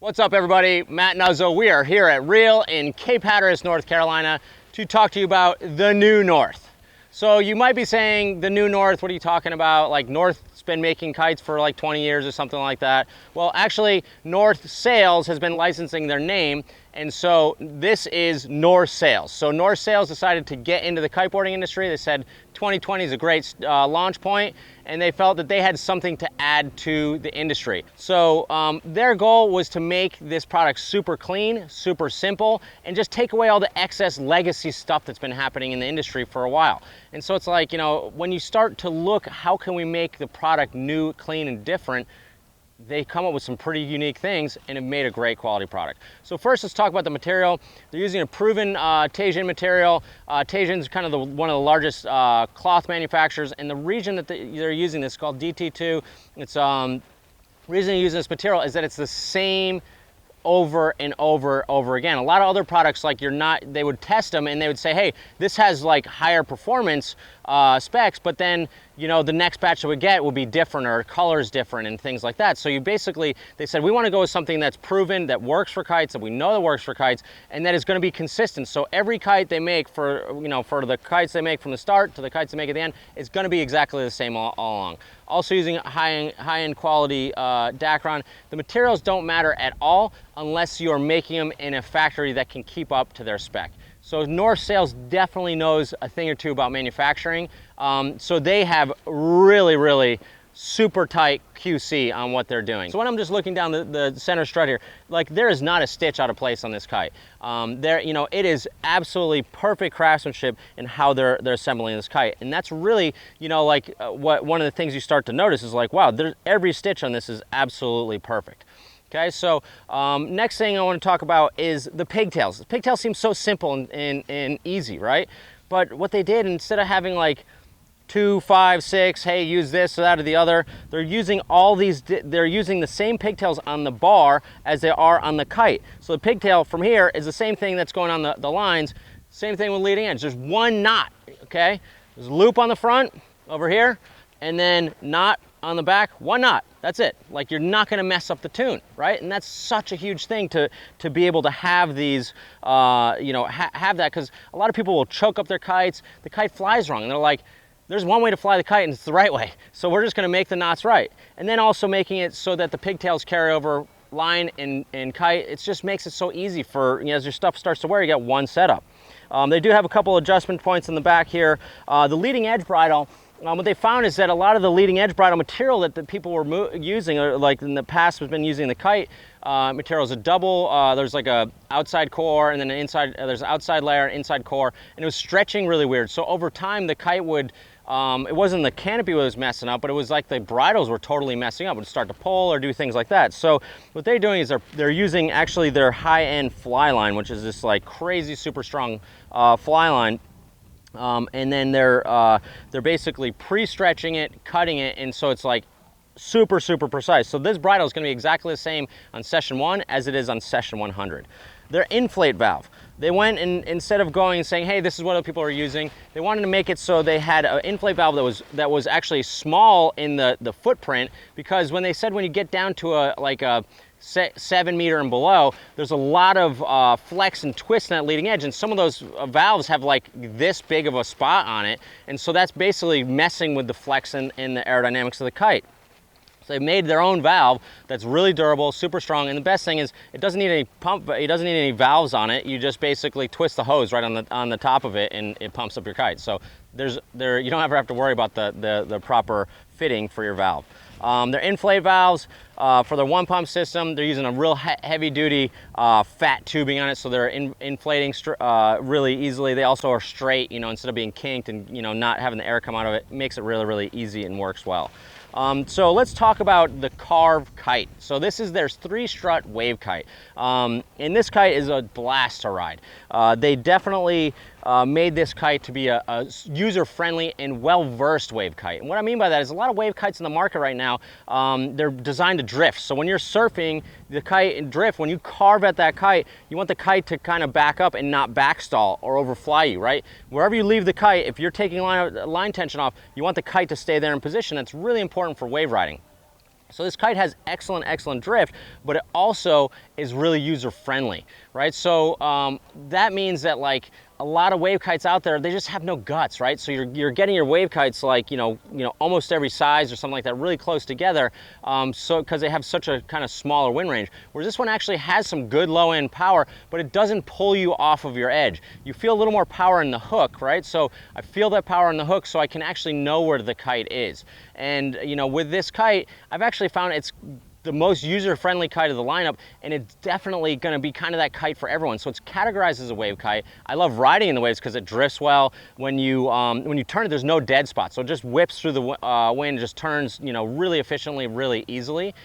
What's up, everybody? Matt Nuzzo. We are here at Real in Cape Hatteras, North Carolina to talk to you about the new North. So you might be saying, the new North, what are you talking about? Like North's been making kites for like 20 years or something like that. Well, actually, North Sails has been licensing their name, and so this is North Sails. So North Sails decided to get into the kiteboarding industry. They said 2020 is a great launch point, and they felt that they had something to add to the industry. So their goal was to make this product super clean, super simple, and just take away all the excess legacy stuff that's been happening in the industry for a while. And so it's like, you know, when you start to look, how can we make the product new, clean, and different, they come up with some pretty unique things and have made a great quality product. So first, let's talk about the material. They're using a proven Tajin material. Tajin's kind of one of the largest cloth manufacturers, and the region that they're using this is called DT2. It's reason they're using this material is that it's the same over and over again. A lot of other products, like they would test them and they would say, hey, this has like higher performance specs, but then, you know, the next batch that we get will be different, or colors different and things like that. So you basically, they said, we want to go with something that's proven, that works for kites, that we know that works for kites, and that is going to be consistent. So every kite they make for the kites they make from the start to the kites they make at the end, is going to be exactly the same all along. Also using high-end quality Dacron. The materials don't matter at all unless you are making them in a factory that can keep up to their spec. So North Sails definitely knows a thing or two about manufacturing. So they have really super tight QC on what they're doing. So when I'm just looking down the center strut here, like, there is not a stitch out of place on this kite. It is absolutely perfect craftsmanship in how they're assembling this kite. And that's really, one of the things you start to notice is like, wow, every stitch on this is absolutely perfect. Okay, so next thing I want to talk about is the pigtails. The pigtails seem so simple and easy, right? But what they did, instead of having like 2, 5, 6, hey, use this or that or the other, they're using they're using the same pigtails on the bar as they are on the kite. So the pigtail from here is the same thing that's going on the lines, same thing with leading edge. There's one knot, okay? There's a loop on the front over here, and then knot on the back, one knot. That's it. Like, you're not going to mess up the tune, right? And that's such a huge thing to be able to have these, have that, because a lot of people will choke up their kites. The kite flies wrong, and they're like, there's one way to fly the kite, and it's the right way. So we're just going to make the knots right. And then also making it so that the pigtails carry over line and kite. It just makes it so easy for, as your stuff starts to wear, you get one setup. They do have a couple adjustment points in the back here. The leading edge bridle, what they found is that a lot of the leading edge bridle material that the people were using, or like in the past has been using the kite material, is a double, there's like a outside core, and then an inside, there's an outside layer and inside core, and it was stretching really weird. So over time the kite would, it wasn't the canopy that was messing up, but it was like the bridles were totally messing up. It would start to pull or do things like that. So what they're doing is they're using actually their high-end fly line, which is this like crazy super strong fly line. And then they're basically pre-stretching it, cutting it, and so it's like super precise. So this bridle is going to be exactly the same on session 1 as it is on session 100. Their inflate valve, they went and instead of going and saying, hey, this is what other people are using, they wanted to make it so they had an inflate valve that was actually small in the footprint, because when they said when you get down to a 7 meter and below, there's a lot of flex and twist in that leading edge, and some of those valves have like this big of a spot on it, and so that's basically messing with the flex and the aerodynamics of the kite. So they made their own valve that's really durable, super strong, and the best thing is it doesn't need any pump, it doesn't need any valves on it. You just basically twist the hose right on the top of it, and it pumps up your kite. So you don't ever have to worry about the proper fitting for your valve. Their inflate valves, for their one pump system, they're using a real heavy duty fat tubing on it, so they're inflating really easily. They also are straight, instead of being kinked and not having the air come out of it. It makes it really easy and works well. So let's talk about the Carve kite. So this is their 3-strut wave kite. And this kite is a blast to ride. They definitely made this kite to be a user-friendly and well-versed wave kite. And what I mean by that is a lot of wave kites in the market right now, they're designed to drift. So when you're surfing the kite and drift, when you carve at that kite, you want the kite to kind of back up and not backstall or overfly you, right? Wherever you leave the kite, if you're taking line tension off, you want the kite to stay there in position. That's really important for wave riding. So this kite has excellent drift, but it also is really user-friendly, right? So that means that like a lot of wave kites out there, they just have no guts, right? So you're getting your wave kites like, you know, almost every size or something like that, really close together, so because they have such a kind of smaller wind range. Whereas this one actually has some good low end power, but it doesn't pull you off of your edge. You feel a little more power in the hook, right? So I feel that power in the hook, so I can actually know where the kite is. And you know, with this kite, I've actually found it's the most user-friendly kite of the lineup, and it's definitely going to be kind of that kite for everyone. So it's categorized as a wave kite. I love riding in the waves because it drifts well. When you turn it, there's no dead spot, so it just whips through the wind, just turns, you know, really efficiently, really easily.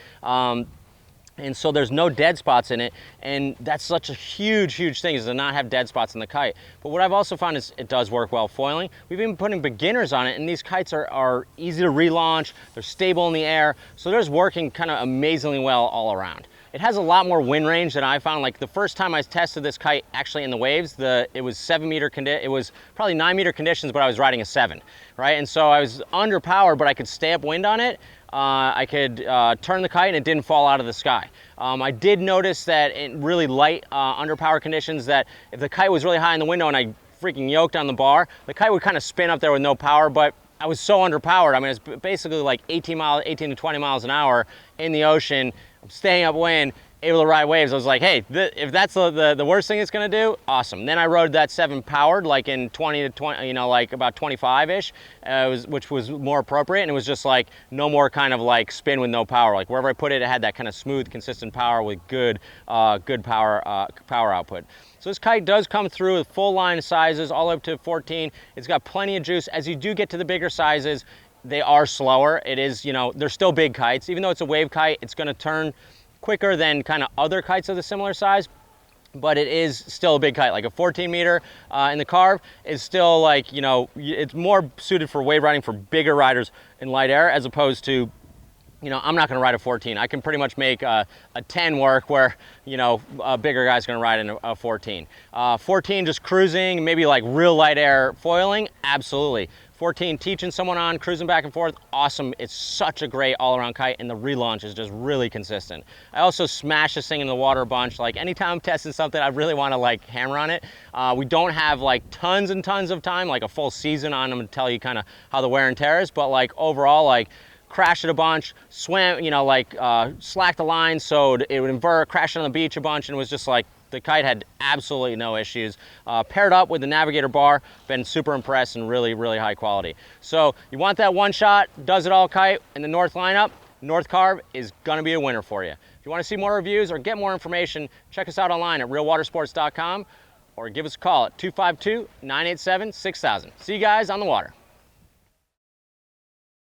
And so there's no dead spots in it, and that's such a huge thing, is to not have dead spots in the kite. But what I've also found is it does work well foiling. We've been putting beginners on it, and these kites are easy to relaunch, they're stable in the air, so they're just working kind of amazingly well all around. It has a lot more wind range than I found. Like the first time I tested this kite actually in the waves, it was 7 meter it was probably 9 meter conditions, but I was riding a 7, right? And so I was underpowered, but I could stay upwind on it. I could turn the kite and it didn't fall out of the sky. I did notice that in really light underpower conditions, that if the kite was really high in the window and I freaking yoked on the bar, the kite would kind of spin up there with no power, but I was so underpowered. I mean, it's basically like 18 to 20 miles an hour in the ocean. I'm staying upwind, able to ride waves. I was like, hey, if that's the worst thing it's gonna do, awesome. Then I rode that 7 powered, like in 20 to 20, you know, like about 25-ish, which was more appropriate, and it was just like no more kind of like spin with no power. Like wherever I put it, it had that kind of smooth, consistent power with good power output. So this kite does come through with full line sizes, all up to 14. It's got plenty of juice. As you do get to the bigger sizes, they are slower. It is, you know, they're still big kites. Even though it's a wave kite, it's gonna turn quicker than kind of other kites of the similar size, but it is still a big kite. Like a 14 meter in the Carve is still like, you know, it's more suited for wave riding for bigger riders in light air, as opposed to, you know, I'm not going to ride a 14. I can pretty much make a 10 work where, you know, a bigger guy's going to ride in a 14. 14 just cruising, maybe like real light air foiling, absolutely. 14 teaching someone on, cruising back and forth, awesome. It's such a great all-around kite, and the relaunch is just really consistent. I also smash this thing in the water a bunch. Like anytime I'm testing something, I really want to like hammer on it. We don't have like tons and tons of time, like a full season on them to tell you kind of how the wear and tear is, but like overall, like crash it a bunch, swam, you know, like slack the line so it would invert, crash it on the beach a bunch, and it was just like, the kite had absolutely no issues. Paired up with the Navigator bar, been super impressed, and really high quality. So you want that one shot, does it all kite in the North lineup, North Carve is gonna be a winner for you. If you wanna see more reviews or get more information, check us out online at realwatersports.com or give us a call at 252-987-6000. See you guys on the water.